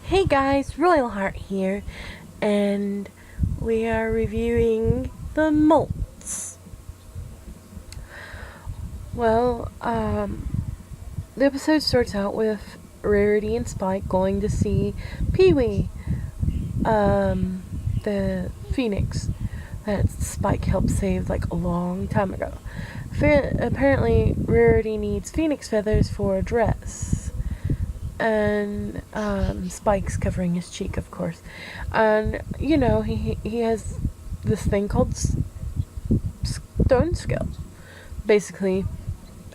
Hey guys, Royal Heart here, and we are reviewing the Molts. Well, the episode starts out with Rarity and Spike going to see Pee-wee, the phoenix that Spike helped save like a long time ago. Apparently, Rarity needs phoenix feathers for a dress. And Spike's covering his cheek, of course. And you know, he has this thing called stone skill, basically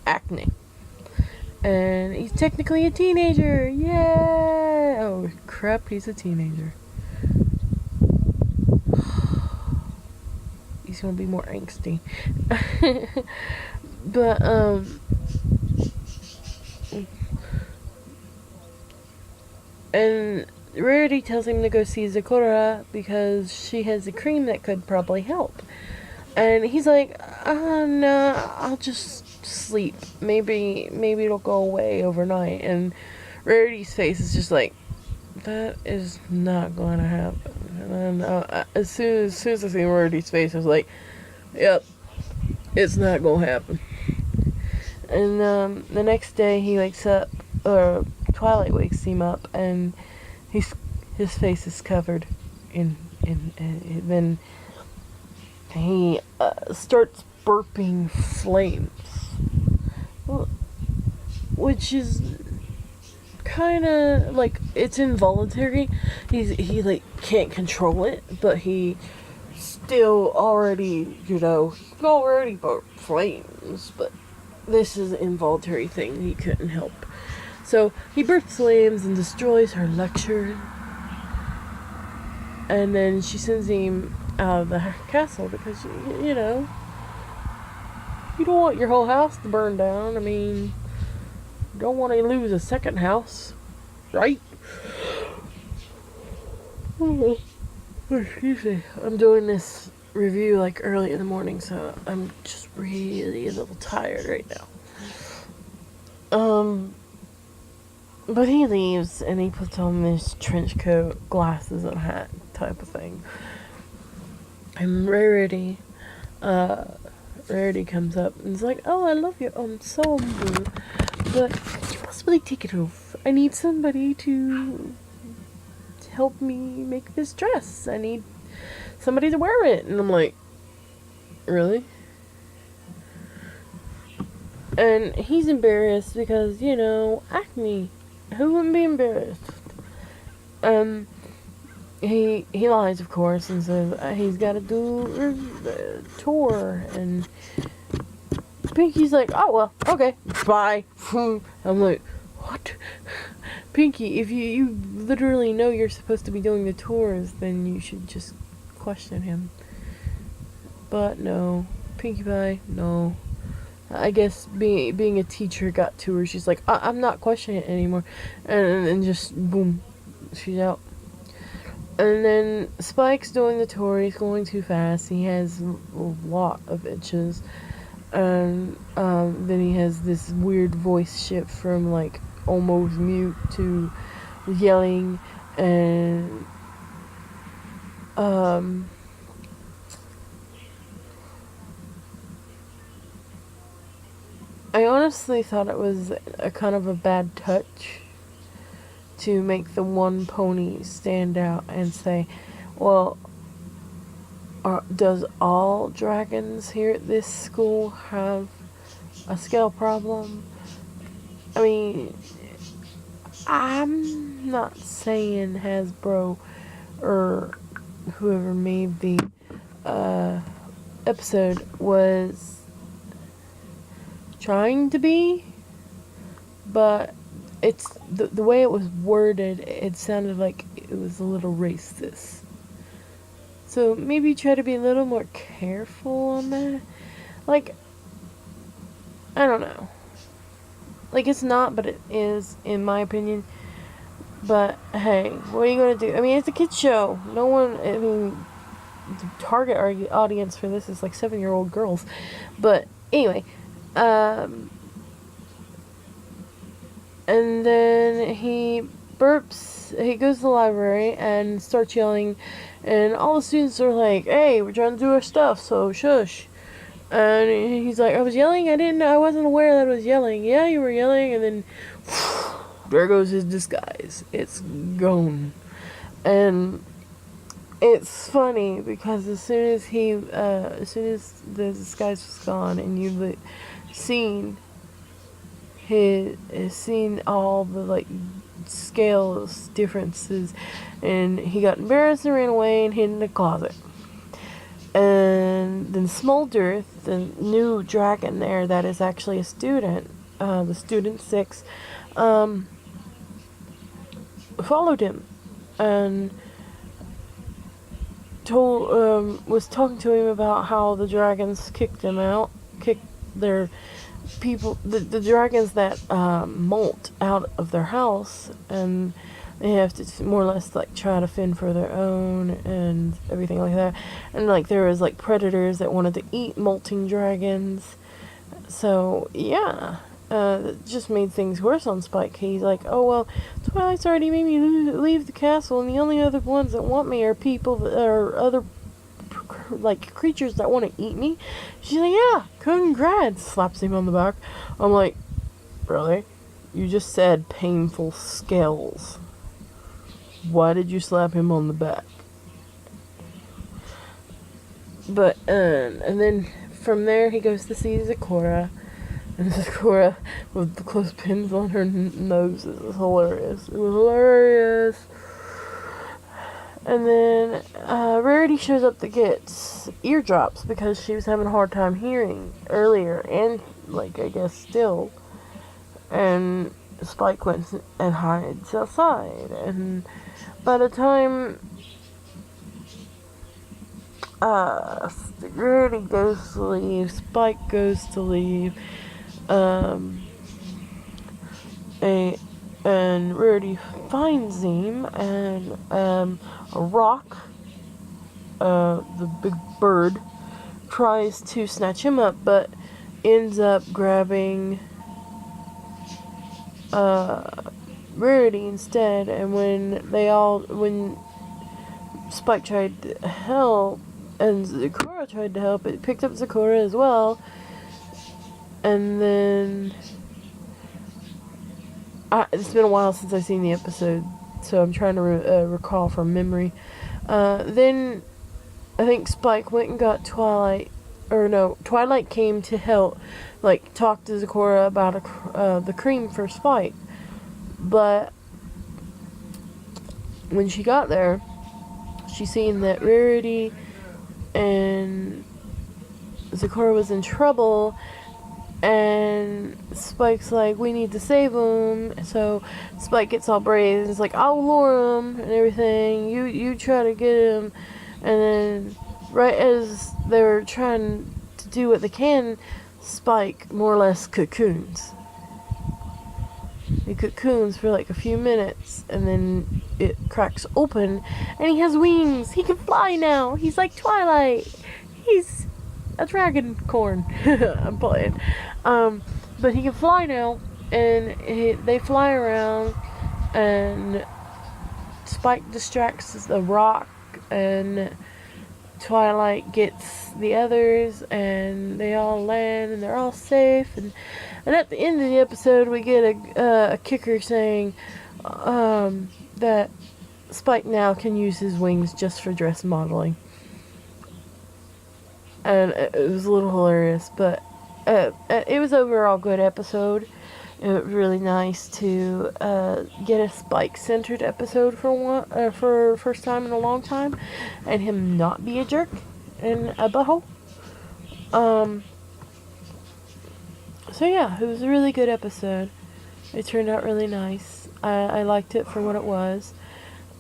acne. And he's technically a teenager. Yeah. Oh crap, he's a teenager. He's gonna be more angsty. But and Rarity tells him to go see Zakura because she has a cream that could probably help. And he's like, no, I'll just sleep. Maybe it'll go away overnight. And Rarity's face is just like, that is not going to happen. And then as soon as I see Rarity's face, I was like, yep, it's not going to happen. And the next day he wakes up, or Twilight wakes him up, and his face is covered in then he starts burping flames, which is kind of like, it's involuntary. He like can't control it, but he still already, he already burp flames, but this is an involuntary thing he couldn't help. So he bursts flames and destroys her lecture. And then she sends him out of the castle because, you don't want your whole house to burn down. I mean, you don't want to lose a second house, right? Excuse me. I'm doing this review like early in the morning, so I'm just really a little tired right now. But he leaves and he puts on this trench coat, glasses, and hat type of thing. And Rarity comes up and is like, "Oh, I love your ensemble, but could you possibly take it off? I need somebody to help me make this dress. I need somebody to wear it." And I'm like, really? And he's embarrassed because, acne. Who wouldn't be embarrassed? He lies, of course, and says he's got to do a tour. And Pinky's like, "Oh, well, okay, bye." I'm like, what? Pinky, if you literally know you're supposed to be doing the tours, then you should just question him. But no. Pinkie Pie, no. I guess being a teacher got to her. She's like, I'm not questioning it anymore. And just, boom, she's out. And then Spike's doing the tour. He's going too fast. He has a lot of itches. And then he has this weird voice shift from, like, almost mute to yelling. And, I honestly thought it was a kind of a bad touch to make the one pony stand out and say, well, does all dragons here at this school have a scale problem? I mean, I'm not saying Hasbro or whoever made the episode was trying to be, but it's the way it was worded, it sounded like it was a little racist. So maybe try to be a little more careful on that. Like, I don't know. Like, it's not, but it is, in my opinion. But hey, what are you gonna do? I mean, it's a kids show. No one, I mean, the target audience for this is like 7-year-old girls. But anyway, and then he burps he goes to the library and starts yelling, and all the students are like, "Hey, we're trying to do our stuff, so shush." And he's like, "I was yelling. I wasn't aware that I was yelling." "Yeah, you were yelling." And then there goes his disguise. It's gone. And it's funny because as soon as the disguise was gone, and you've seen all the like scales differences, and he got embarrassed and ran away and hid in the closet. And then Smolder, the new dragon there, that is actually a student, the student 6, followed him and was talking to him about how the dragons kicked their people, the dragons that molt out of their house, and they have to more or less like try to fend for their own and everything like that. And like there was like predators that wanted to eat molting dragons. So yeah, it just made things worse on Spike. He's like, "Oh well, Twilight's already made me leave the castle, and the only other ones that want me are people that are other like creatures that want to eat me." She's like, "Yeah, congrats," slaps him on the back. I'm like, "Really? You just said painful scales. Why did you slap him on the back?" But and then from there he goes to see Zecora, and Zecora with the clothespins on her nose is hilarious. It was hilarious. And then Rarity shows up to get eardrops because she was having a hard time hearing earlier, and like I guess still. And Spike went and hides outside, and by the time Rarity goes to leave, Spike goes to leave, and Rarity finds him, and a rock, the big bird, tries to snatch him up, but ends up grabbing Rarity instead. And when Spike tried to help, and Zecora tried to help, it picked up Zecora as well. And then it's been a while since I've seen the episode, so I'm trying to recall from memory. Then I think Spike went and got Twilight, or no, Twilight came to help, like talk to Zecora about the cream for Spike. But when she got there, she seen that Rarity and Zecora was in trouble, and Spike's like, "We need to save him." So Spike gets all brave and is like, "I'll lure him and everything. You try to get him." And then right as they're trying to do what they can, Spike more or less cocoons. He cocoons for like a few minutes, and then it cracks open, and he has wings. He can fly now. He's like Twilight. He's a dragon corn. I'm playing. But he can fly now, and they fly around, and Spike distracts the rock, and Twilight gets the others, and they all land, and they're all safe. And at the end of the episode, we get a kicker saying that Spike now can use his wings just for dress modeling. And it was a little hilarious, but it was overall a good episode. It was really nice to get a Spike-centered episode for first time in a long time, and him not be a jerk and a butthole. So yeah, it was a really good episode. It turned out really nice. I liked it for what it was.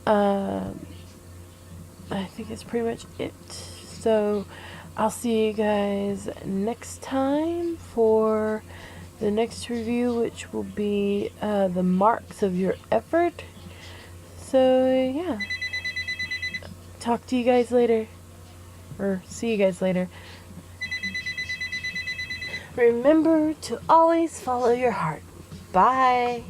I think that's pretty much it. So I'll see you guys next time for the next review, which will be the marks of your effort. So yeah, talk to you guys later, or see you guys later. Remember to always follow your heart. Bye.